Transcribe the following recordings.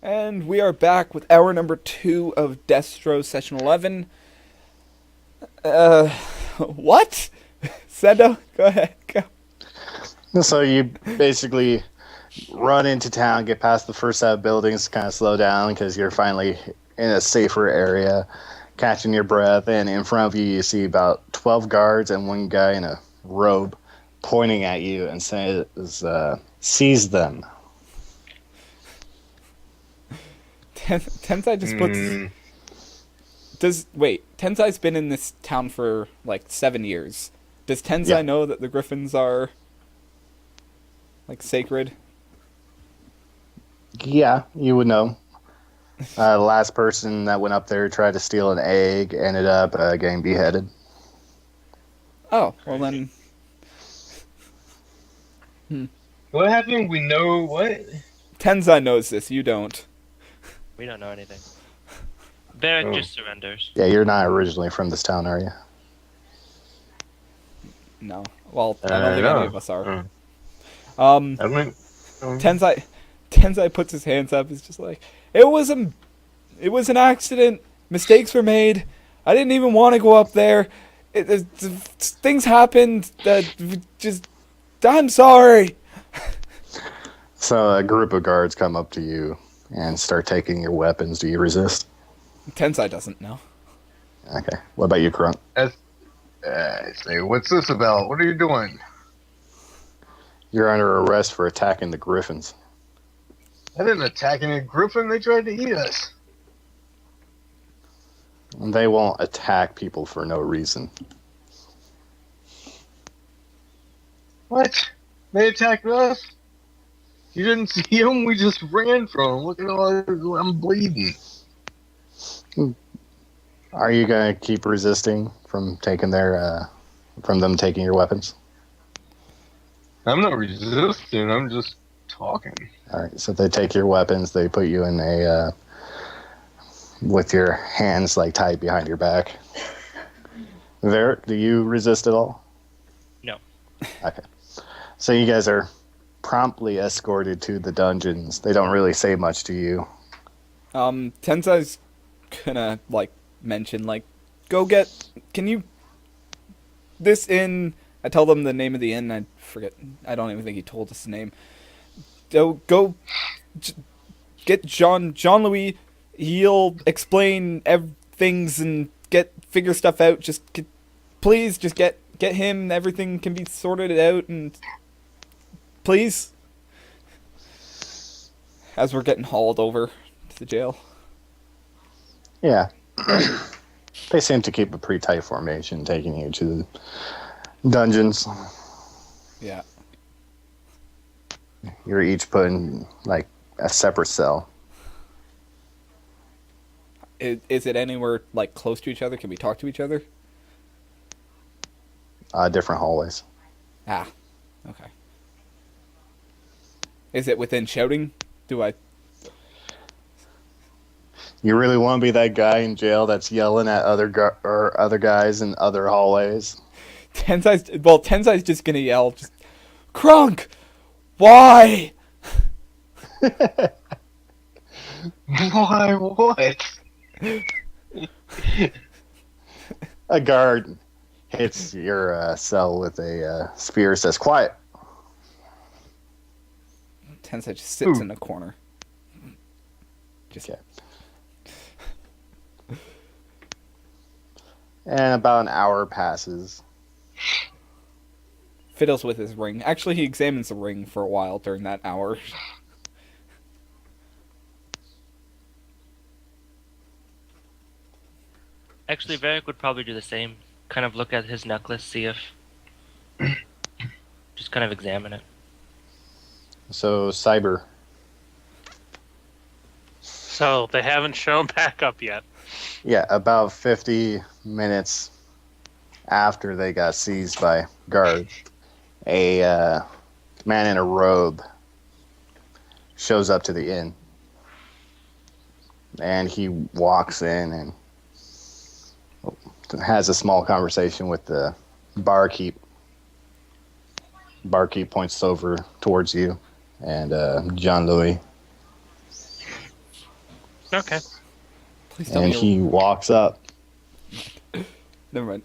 And we are back with hour number 2 of Destro session 11. Uh, what? Sendo, go ahead, go. So you basically run into town, get past the first set of buildings, kind of slow down because you're finally in a safer area, catching your breath, and in front of you you see about 12 guards and one guy in a robe pointing at you and says, seize them. Tensai just puts... Tensai's been in this town for, 7 years. Does Tensai know that the Griffins are, sacred? Yeah, you would know. The last person that went up there tried to steal an egg, ended up getting beheaded. Oh, well then... What happened? We know what? Tensai knows this, you don't. We don't know anything. Varric just surrenders. Yeah, you're not originally from this town, are you? No. Well, I don't think any of us are. Tensai puts his hands up. He's just like, it was an accident. Mistakes were made. I didn't even want to go up there. Things happened. I'm sorry. So a group of guards come up to you and start taking your weapons. Do you resist? Tensai doesn't know. Okay. What about you, Crunk? Say, what's this about? What are you doing? You're under arrest for attacking the Griffins. I didn't attack any griffin. They tried to eat us. They won't attack people for no reason. What? They attacked us? You didn't see them? We just ran from them. Look at all. I'm bleeding. Are you going to keep resisting from taking from them taking your weapons? I'm not resisting. I'm just talking. All right. So they take your weapons. They put you in a with your hands tied behind your back. Varric, do you resist at all? No. Okay. So you guys are promptly escorted to the dungeons. They don't really say much to you. Tensai's gonna mention go get. Can you? This inn. I tell them the name of the inn. I forget. I don't even think he told us the name. Go get Jean Louis. He'll explain things and figure stuff out. Please get him. Everything can be sorted out and please. As we're getting hauled over to the jail. Yeah. They seem to keep a pretty tight formation, taking you to the dungeons. Yeah. You're each put in a separate cell. Is it anywhere close to each other? Can we talk to each other? Different hallways. Ah, okay. Is it within shouting? You really want to be that guy in jail that's yelling at other guys in other hallways? Tensai's just gonna yell, Crunk! Why? Why? What? A guard hits your cell with a spear, says, quiet. Tensai just sits in a corner. Okay. And about an hour passes. Fiddles with his ring. Actually, he examines the ring for a while during that hour. Actually, Varric would probably do the same. Kind of look at his necklace, see if... just kind of examine it. So, Cyber. So, they haven't shown back up yet. Yeah, about 50 minutes after they got seized by guards, a man in a robe shows up to the inn. And he walks in and has a small conversation with the barkeep. Barkeep points over towards you and John Louis. Okay. Please tell And me. he walks up Never mind.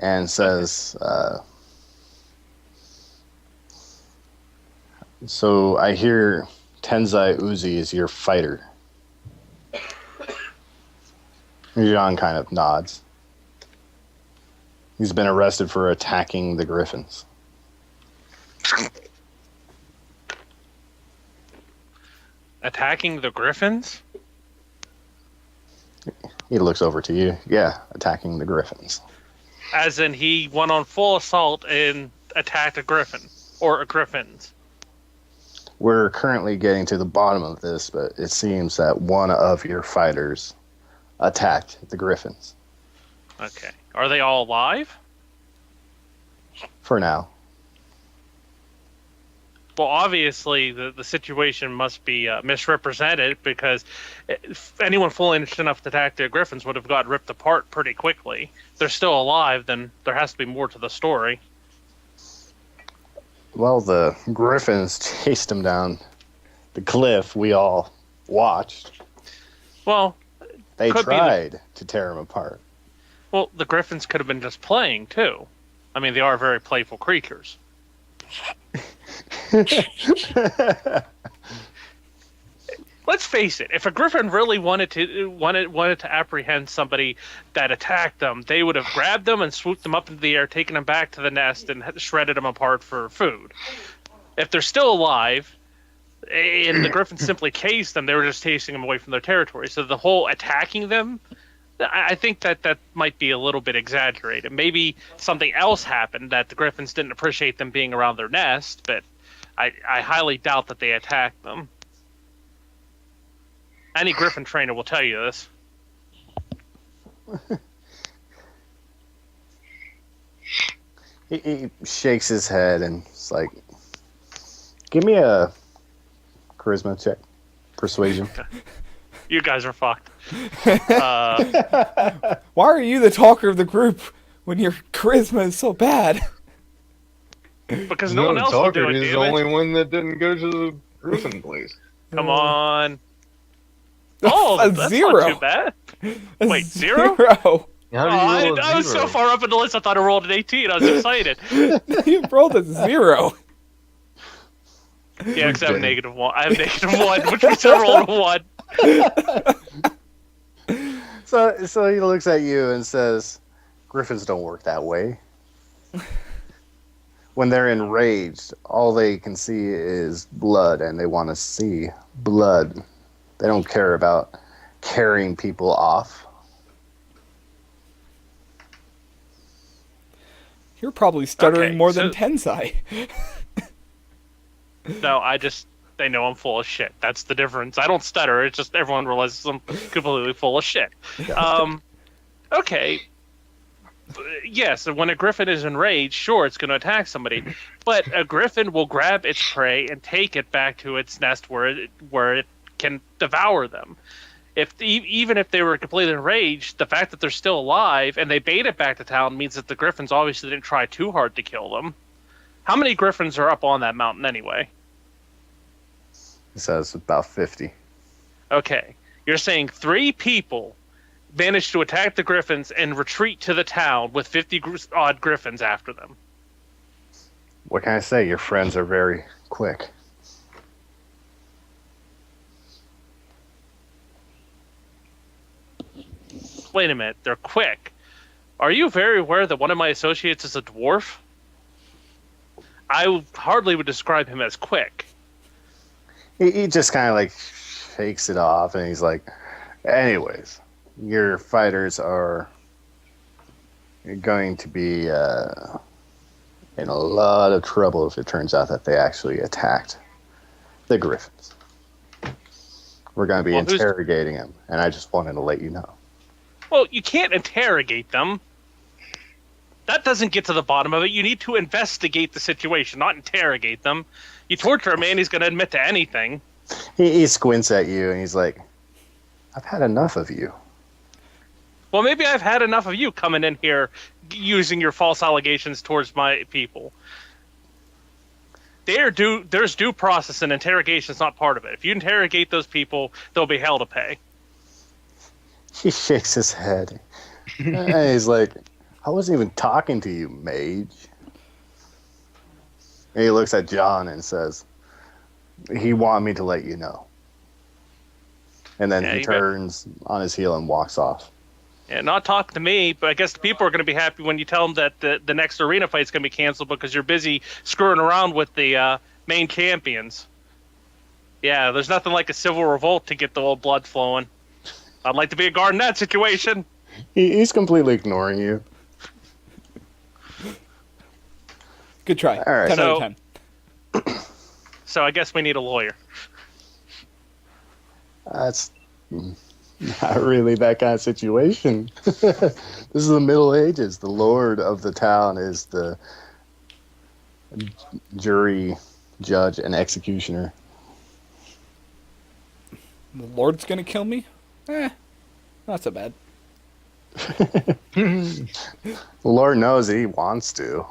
and says, so I hear Tenzai Uzi is your fighter. John kind of nods. He's been arrested for attacking the Griffins. Attacking the Griffins? He looks over to you. Yeah, attacking the Griffins. As in, he went on full assault and attacked a Griffin. Or a Griffins. We're currently getting to the bottom of this, but it seems that one of your fighters attacked the Griffins. Okay. Are they all alive? For now. Well, obviously, the situation must be misrepresented because if anyone fully interested enough to attack the Griffins would have got ripped apart pretty quickly. If they're still alive, then there has to be more to the story. Well, the Griffins chased him down the cliff we all watched. Well, They could be tried to tear him apart. well, the Griffins could have been just playing, too. I mean, they are very playful creatures. Let's face it. If a Griffin really wanted to apprehend somebody that attacked them, they would have grabbed them and swooped them up into the air, taken them back to the nest, and shredded them apart for food. If they're still alive, and the Griffins simply chased them, they were just chasing them away from their territory. So the whole attacking them, I think that might be a little bit exaggerated. Maybe something else happened that the Griffins didn't appreciate them being around their nest, but I highly doubt that they attacked them. Any Griffin trainer will tell you this. He shakes his head and it's like, give me a charisma check. Persuasion. You guys are fucked. Why are you the talker of the group when your charisma is so bad? Because no one else will do it, He's the damn it. only one that didn't go to the Griffin place. Come on. Oh, a that's zero. not too bad. Wait, zero? How do you I roll a was so zero? far up in the list, I thought I rolled an 18. I was excited. You rolled a 0. Yeah, because I have -1. I have -1, which means I rolled a 1. So he looks at you and says, Griffins don't work that way. When they're enraged, all they can see is blood, and they want to see blood. They don't care about carrying people off. You're probably stuttering Okay, more so- than Tensai. No, they know I'm full of shit. That's the difference. I don't stutter. It's just everyone realizes I'm completely full of shit. Okay. Yes, when a griffin is enraged, sure, it's going to attack somebody. But a griffin will grab its prey and take it back to its nest where it can devour them. Even if they were completely enraged, the fact that they're still alive and they made it back to town means that the griffins obviously didn't try too hard to kill them. How many griffins are up on that mountain anyway? He says about 50. Okay, you're saying 3 people managed to attack the griffins and retreat to the town with 50-odd griffins after them. What can I say? Your friends are very quick. Wait a minute, they're quick. Are you very aware that one of my associates is a dwarf? I hardly would describe him as quick. He just kind of like shakes it off, and he's like, anyways, your fighters are going to be in a lot of trouble if it turns out that they actually attacked the Griffins. We're going to be interrogating them, and I just wanted to let you know. Well, you can't interrogate them. That doesn't get to the bottom of it. You need to investigate the situation, not interrogate them. You torture a man, he's going to admit to anything. He squints at you, and he's like, I've had enough of you. Well, maybe I've had enough of you coming in here using your false allegations towards my people. There's due process, and interrogation's not part of it. If you interrogate those people, there'll be hell to pay. He shakes his head. And he's like, I wasn't even talking to you, mage. And he looks at John and says, he wanted me to let you know. And then Yeah, he turns on his heel and walks off. Yeah, not talk to me, but I guess the people are going to be happy when you tell them that the next arena fight's going to be canceled because you're busy screwing around with the main champions. Yeah, there's nothing like a civil revolt to get the old blood flowing. I'd like to be a guard in that situation. He's completely ignoring you. Good try. All right. 10 out of 10. So I guess we need a lawyer. That's not really that kind of situation. This is the Middle Ages. The lord of the town is the jury, judge, and executioner. The Lord's gonna kill me? Not so bad. The Lord knows he wants to.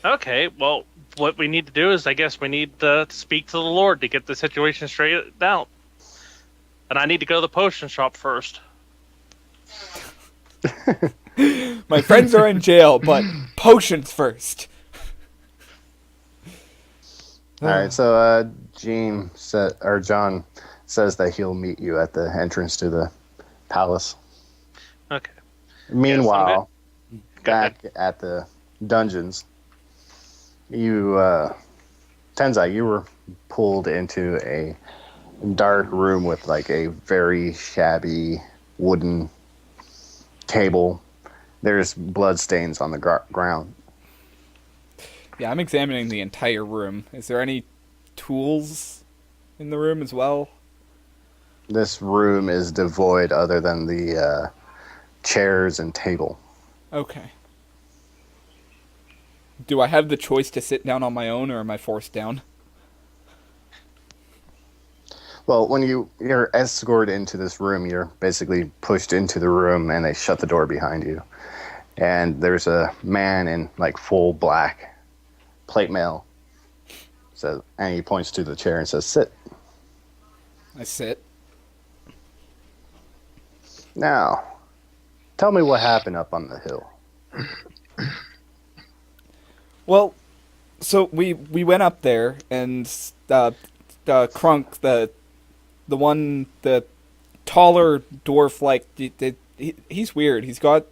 Okay, well, what we need to do is I guess we need to speak to the Lord to get the situation straightened out. And I need to go to the potion shop first. My friends are in jail, but potions first. All right, so John says that he'll meet you at the entrance to the palace. Okay. Meanwhile, Yes, Go back at the dungeons, Tenzai, you were pulled into a dark room with like a very shabby wooden table. There's blood stains on the ground. Yeah, I'm examining the entire room. Is there any tools in the room as well? This room is devoid other than the chairs and table. Okay. Do I have the choice to sit down on my own, or am I forced down? Well, when you're escorted into this room, you're basically pushed into the room and they shut the door behind you. And there's a man in like full black plate mail. So, and he points to the chair and says, "Sit." I sit. Now, tell me what happened up on the hill. Well, so we went up there, and Krunk, the taller dwarf, like he's weird. He's got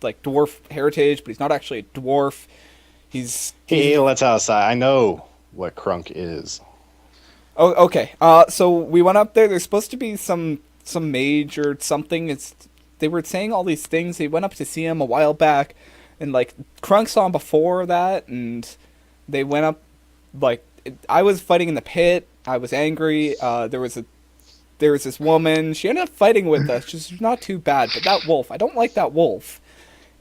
like dwarf heritage, but he's not actually a dwarf. He lets outside. I know what Krunk is. Oh, okay. So we went up there. There's supposed to be some mage or something. They were saying all these things. They went up to see him a while back, and like Krunk saw him before that, and they went up. Like I was fighting in the pit. I was angry. There was this woman. She ended up fighting with us. She's not too bad, but that wolf. I don't like that wolf.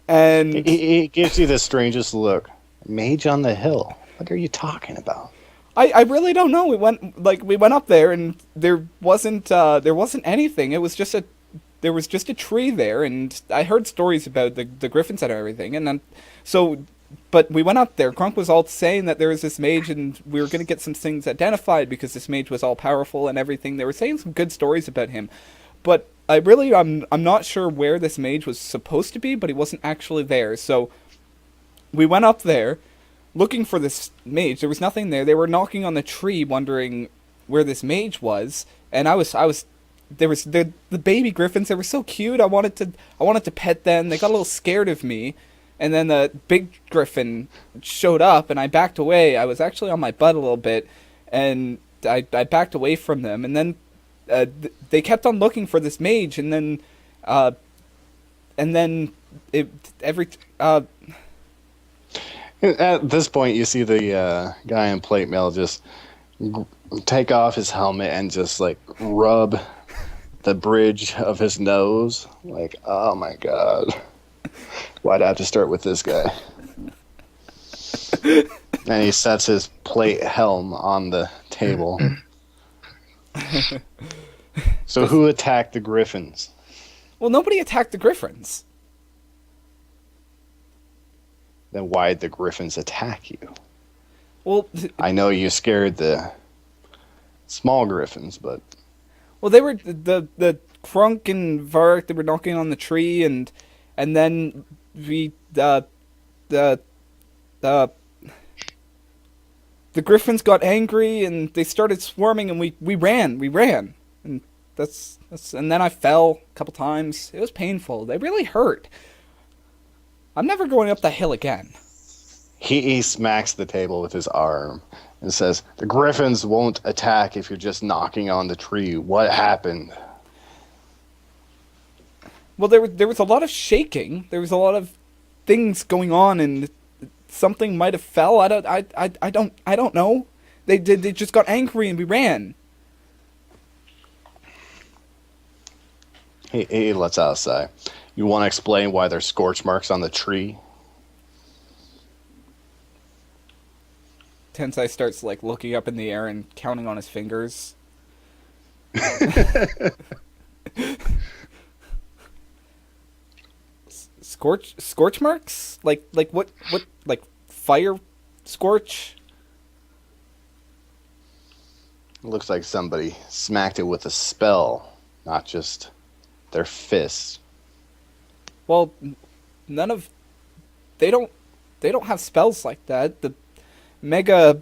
And He gives you the strangest look. Mage on the hill. What are you talking about? I really don't know. We went up there, and there wasn't anything. There was just a tree there, and I heard stories about the griffins and everything, and then but we went up there. Krunk was all saying that there was this mage, and we were gonna get some things identified because this mage was all powerful and everything. They were saying some good stories about him, but I'm not sure where this mage was supposed to be, but he wasn't actually there. So we went up there looking for this mage. There was nothing there. They were knocking on the tree wondering where this mage was, and there was the baby griffins. They were so cute. I wanted to pet them. They got a little scared of me, and then the big griffin showed up, and I backed away. I was actually on my butt a little bit, and I backed away from them, and then they kept on looking for this mage, and then At this point, you see the guy in plate mail just take off his helmet and just like rub the bridge of his nose. Like, oh my god, why'd I have to start with this guy? And he sets his plate helm on the table. So who attacked the griffins? Well, nobody attacked the griffins. then why'd the griffins attack you? Well, I know you scared the small griffins, but they were the Krunk and Vark. They were knocking on the tree, and then we the the the griffins got angry and they started swarming, and we ran, and that's and then I fell a couple times. It was painful. They really hurt. I'm never going up that hill again. he smacks the table with his arm and says, "The griffins won't attack if you're just knocking on the tree. What happened?" Well, there was a lot of shaking. There was a lot of things going on, and something might have fell. I don't know. They just got angry and we ran. He lets out a sigh. You want to explain why there's scorch marks on the tree? Tensai starts like looking up in the air and counting on his fingers. Scorch marks? Like what like fire scorch? It looks like somebody smacked it with a spell, not just their fists. Well, none of they don't have spells like that. The mega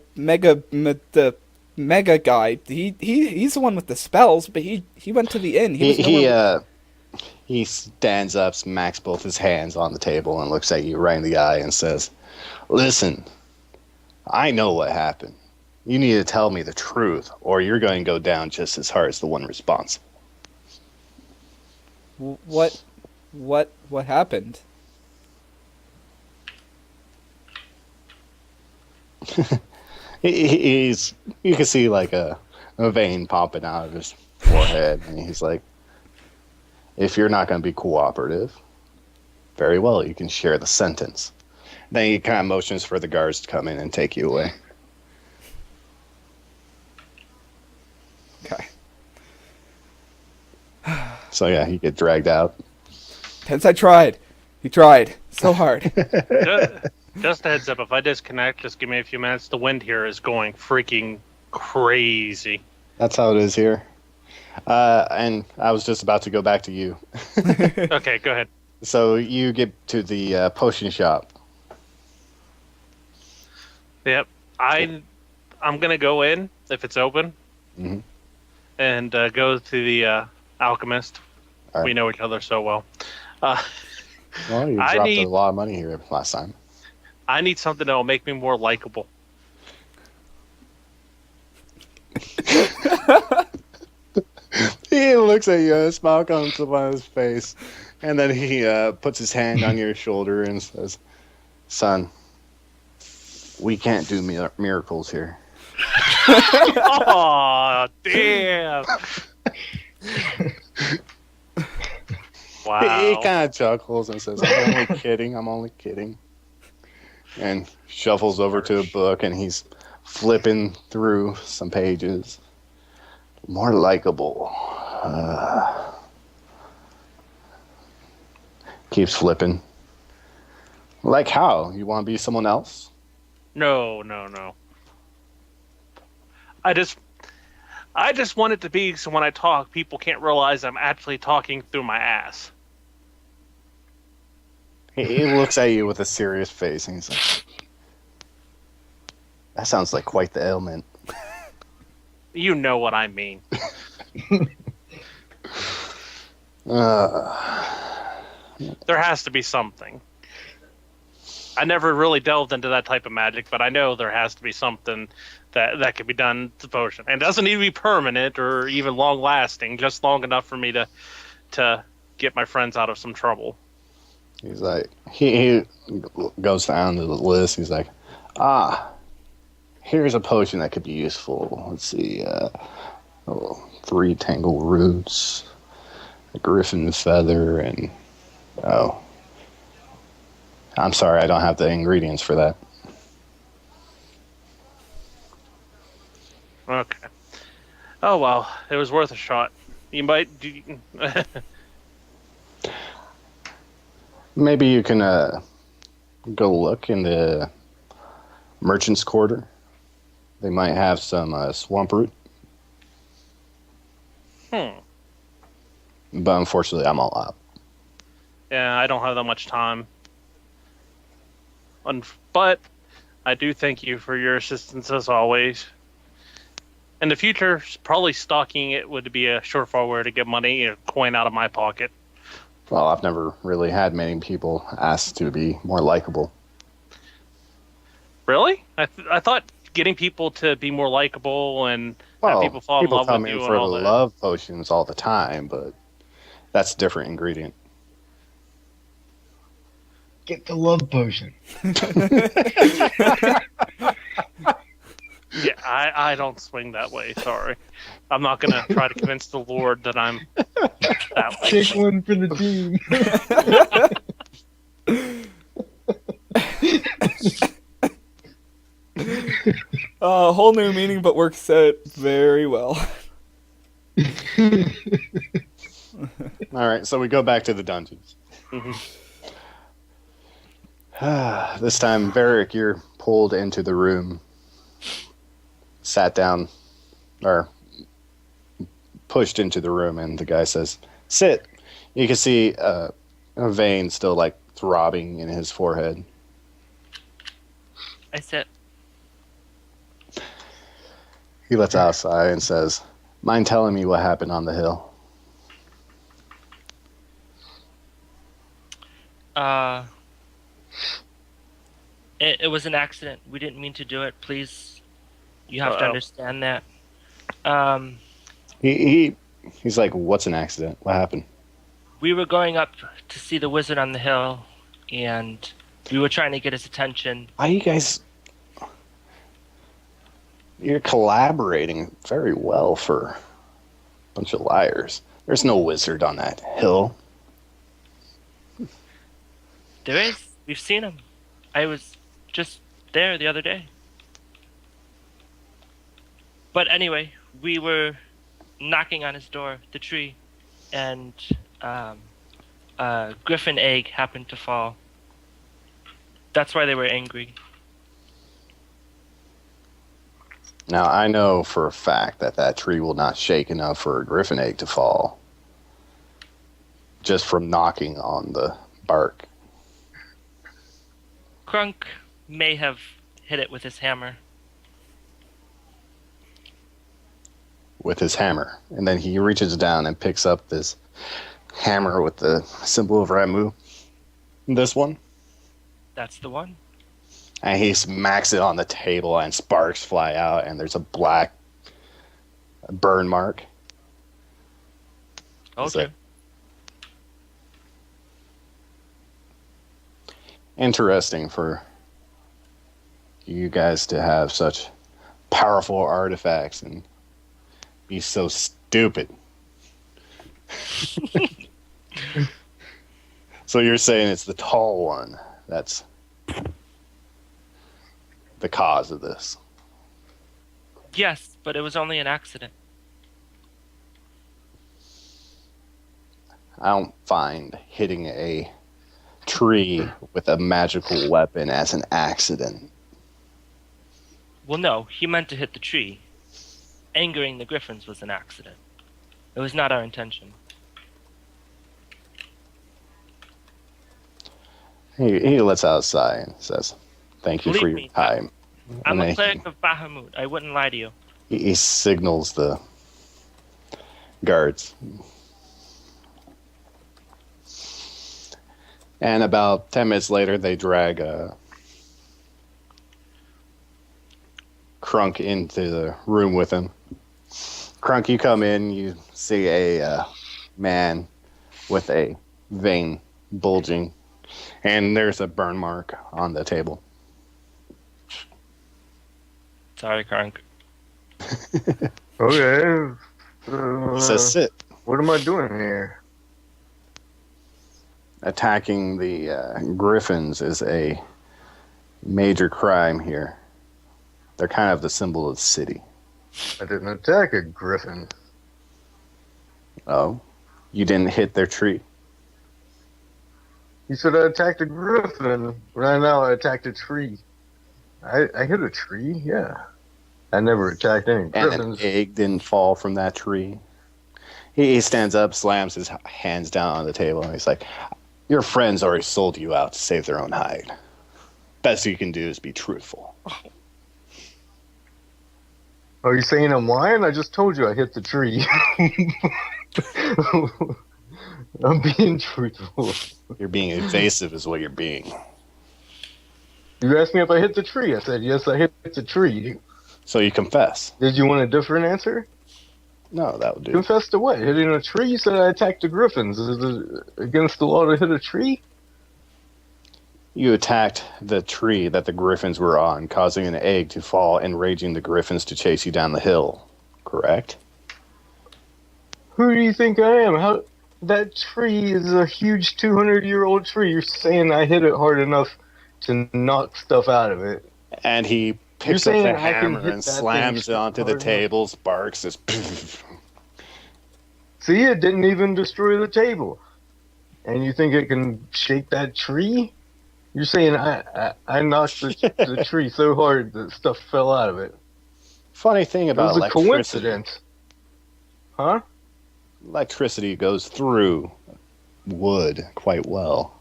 guy, he's the one with the spells, but he went to the inn. He stands up, smacks both his hands on the table, and looks at you right in the eye and says, "Listen, I know what happened. You need to tell me the truth, or you're going to go down just as hard as the one responsible." What happened? He's you can see like a vein popping out of his forehead, and he's like, "If you're not going to be cooperative, very well, you can share the sentence." Then he kind of motions for the guards to come in and take you away. Okay. So yeah, you get dragged out. Tensai tried. He tried so hard. Just a heads up, if I disconnect, just give me a few minutes. The wind here is going freaking crazy. That's how it is here. And I was just about to go back to you. Okay, go ahead. So you get to the potion shop. Yep. I'm gonna go in if it's open, Mm-hmm. and go to the alchemist. All right. We know each other so well. Well, you I dropped need- a lot of money here last time. I need something that will make me more likable. He looks at you and a smile comes up on his face. And then he puts his hand on your shoulder and says, "Son, we can't do miracles here." Oh, damn! Wow. He kind of chuckles and says, "I'm only kidding, I'm only kidding." And shuffles over to a book and he's flipping through some pages. More likable. Keeps flipping. Like how? You want to be someone else? No. I just want it to be so when I talk, people can't realize I'm actually talking through my ass. He looks at you with a serious face and he's like, "That sounds like quite the ailment." You know what I mean. There has to be something. I never really delved into that type of magic, but I know there has to be something that can be done to potion. And it doesn't need to be permanent or even long lasting, just long enough for me to get my friends out of some trouble. He's like, he goes down to the list. He's like, here's a potion that could be useful. Let's see, 3 tangle roots, a griffin feather, and I'm sorry, I don't have the ingredients for that. Okay. Oh well, it was worth a shot. You might. Maybe you can go look in the merchant's quarter. They might have some swamp root, Hmm. but unfortunately, I'm all out. Yeah, I don't have that much time. But I do thank you for your assistance as always. In the future, probably stalking it would be a surefire way to get money, a coin out of my pocket. Well, I've never really had many people ask to be more likable. Really? I thought getting people to be more likable and have Well, people fall in people love with come in you and for all that. love potions all the time, but that's a different ingredient. Get the love potion. Yeah, I don't swing that way. Sorry, I'm not gonna try to convince the Lord that I'm that way. Take one for the team. Whole new meaning, but works out very well. All right, so we go back to the dungeons. Mhm. This time, Varric, you're pulled into the room, sat down, or pushed into the room, and the guy says, "Sit." You can see a vein still like throbbing in his forehead. I said, He lets out a sigh and says, "Mind telling me what happened on the hill?" it was an accident. We didn't mean to do it. Please, you have to Uh-oh. understand that. He's like, "What's an accident? What happened?" We were going up to see the wizard on the hill, and we were trying to get his attention. Why you guys? You're collaborating very well for a bunch of liars. There's no wizard on that hill. There is. We've seen him. I was just there the other day. But anyway, we were knocking on his door, the tree, and a griffin egg happened to fall. That's why they were angry. Now, I know for a fact that that tree will not shake enough for a griffin egg to fall. Just from knocking on the bark. Crunk may have hit it with his hammer. With his hammer. And then he reaches down and picks up this hammer with the symbol of Ramu. This one. That's the one. And he smacks it on the table and sparks fly out and there's a black burn mark. Is Okay. it- Interesting for you guys to have such powerful artifacts and be so stupid. So you're saying it's the tall one that's the cause of this. Yes, but it was only an accident. I don't find hitting a tree with a magical weapon as an accident. Well, no, he meant to hit the tree. Angering the griffins was an accident. It was not our intention. He lets out a sigh and says, "Thank you for Believe your me, time." I'm And a then cleric of Bahamut. I wouldn't lie to you. he signals the guards. And about 10 minutes later, they drag Crunk into the room with him. Crunk, you come in, you see a man with a vein bulging, and there's a burn mark on the table. Sorry, Crunk. Okay. He says, "Sit." What am I doing here? Attacking the griffins is a major crime here. They're kind of the symbol of the city. I didn't attack a griffin. Oh, you didn't hit their tree. You said I attacked a griffin. Right now, I attacked a tree. I hit a tree. Yeah. I never attacked any And an griffins. egg didn't fall from that tree. He stands up, slams his hands down on the table, and he's like, "Your friends already sold you out to save their own hide. Best you can do is be truthful." Are you saying I'm lying? I just told you I hit the tree. I'm being truthful. You're being evasive is what you're being. You asked me if I hit the tree. I said, yes, I hit the tree. So you confess. Did you want a different answer? No, that would do. Confess to what? Hitting a tree? You said I attacked the griffins. Is it against the law to hit a tree? You attacked the tree that the griffins were on, causing an egg to fall, enraging the griffins to chase you down the hill. Correct? Who do you think I am? How? That tree is a huge 200-year-old tree. You're saying I hit it hard enough to knock stuff out of it. And he You're picks up saying the I can hammer hit and that slams thing it onto the hard enough? table, sparks. This. See, it didn't even destroy the table. And you think it can shake that tree? You're saying I knocked the tree so hard that stuff fell out of it. Funny thing It about was a electricity. coincidence. Huh? Electricity goes through wood quite well.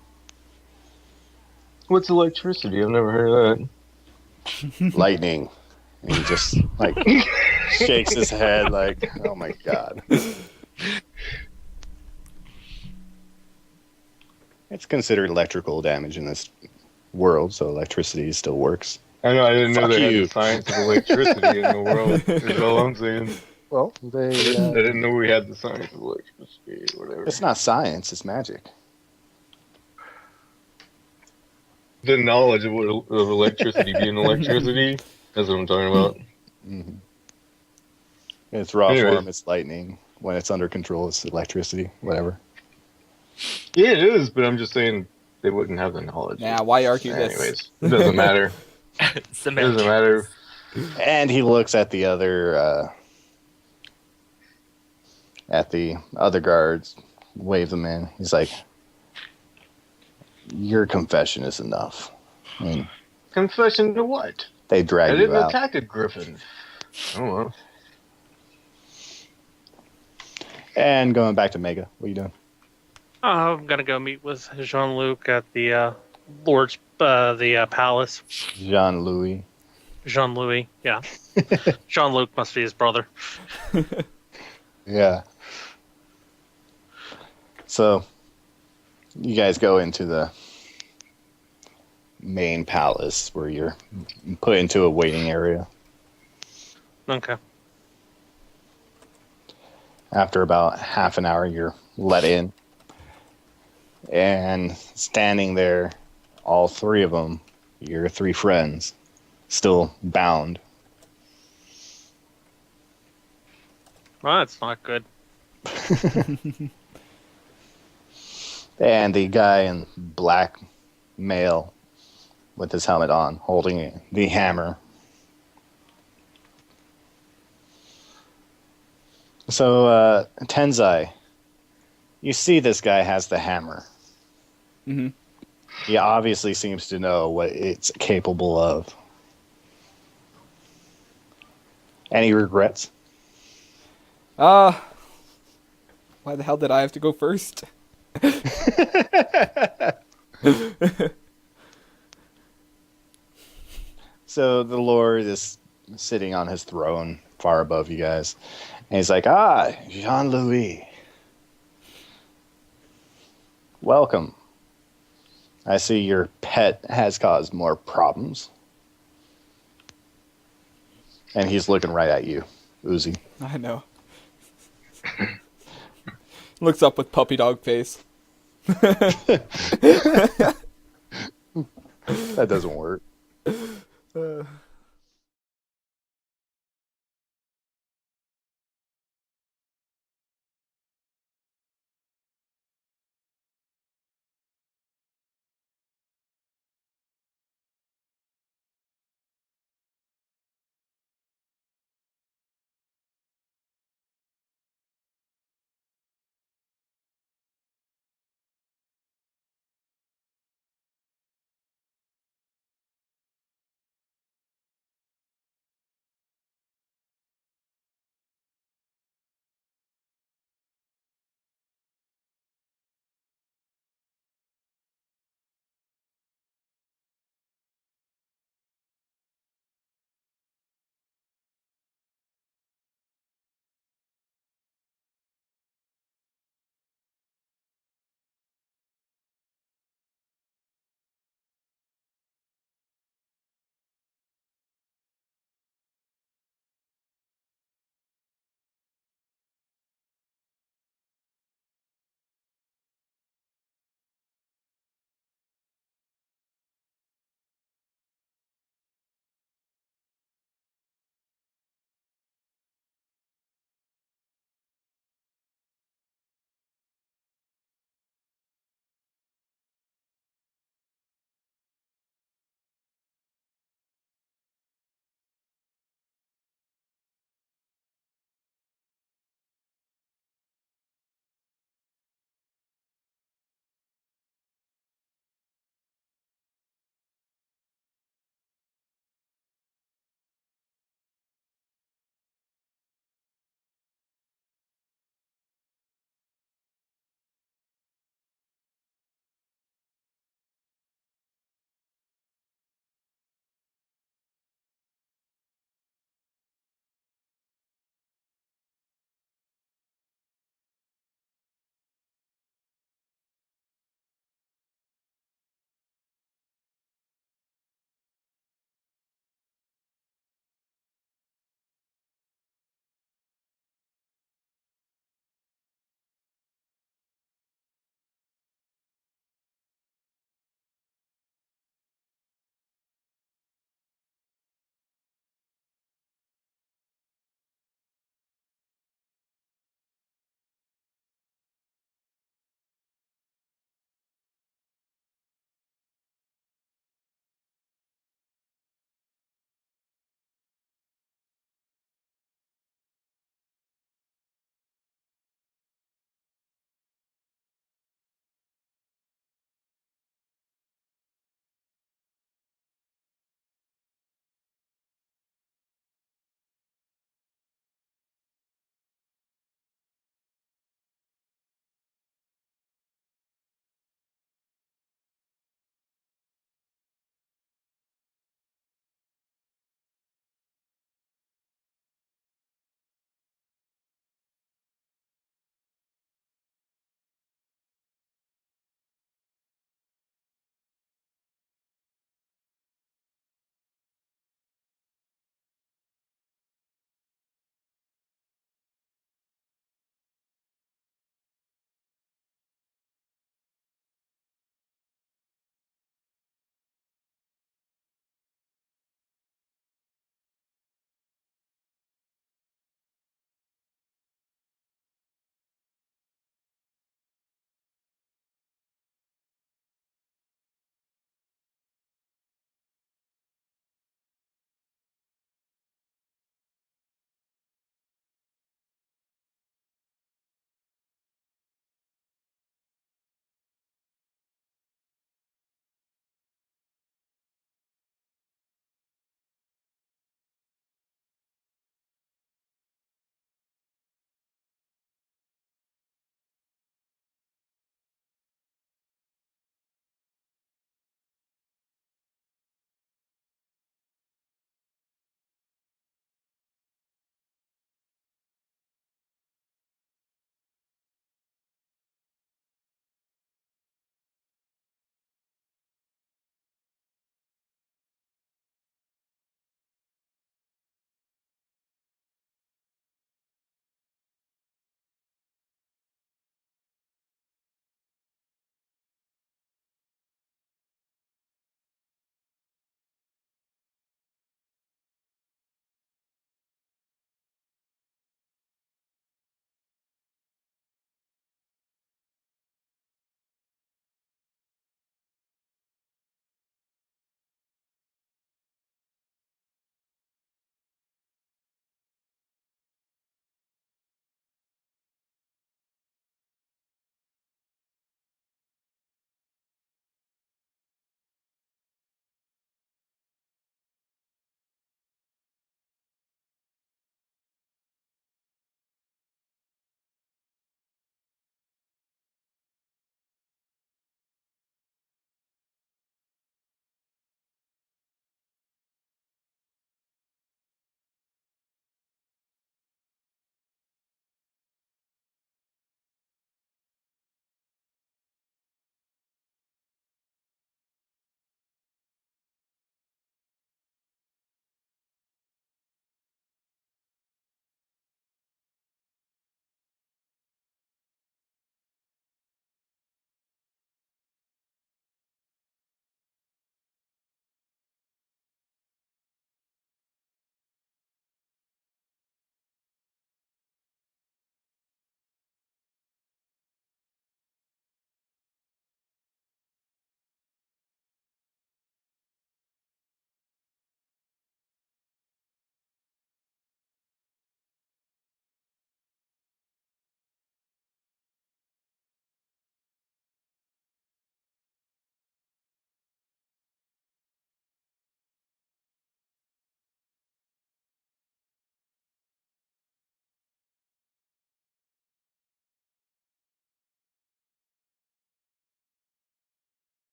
What's electricity? I've never heard of that. Lightning. And he just like shakes his head like, oh my god. It's considered electrical damage in this world, so electricity still works. I know, I didn't know Fuck they you. had the science of electricity in the world. Is all I'm saying. Well, I they. didn't know we had the science of electricity or whatever. It's not science; it's magic. The knowledge of electricity being electricity. That's what I'm talking about. Mm-hmm. In its raw Anyways. form, it's lightning. When it's under control, it's electricity. Whatever. Yeah, it is, but I'm just saying they wouldn't have the knowledge. Nah, why argue this? Anyways, it doesn't matter. It Semantics. doesn't matter. And he looks at the other guards, waves them in. He's like, "Your confession is enough." I mean, Confession to what? they I drag you didn't out. attack a griffin. Oh well. And going back to Mega, what are you doing? I'm gonna go meet with Jean-Luc at the Lord's palace. Jean-Louis. Jean-Louis, yeah. Jean-Luc must be his brother. Yeah. So, you guys go into the main palace where you're put into a waiting area. Okay. After about half an hour, you're let in. And standing there, all three of them, your three friends, still bound. Well, that's not good. And the guy in black, male, with his helmet on, holding the hammer. So, Tenzai, you see this guy has the hammer. Mm-hmm. He obviously seems to know what it's capable of. Any regrets? Why the hell did I have to go first? So the Lord is sitting on his throne far above you guys. And he's like, Jean-Louis. Welcome. I see your pet has caused more problems. And he's looking right at you, Uzi. I know. Looks up with puppy dog face. That doesn't work.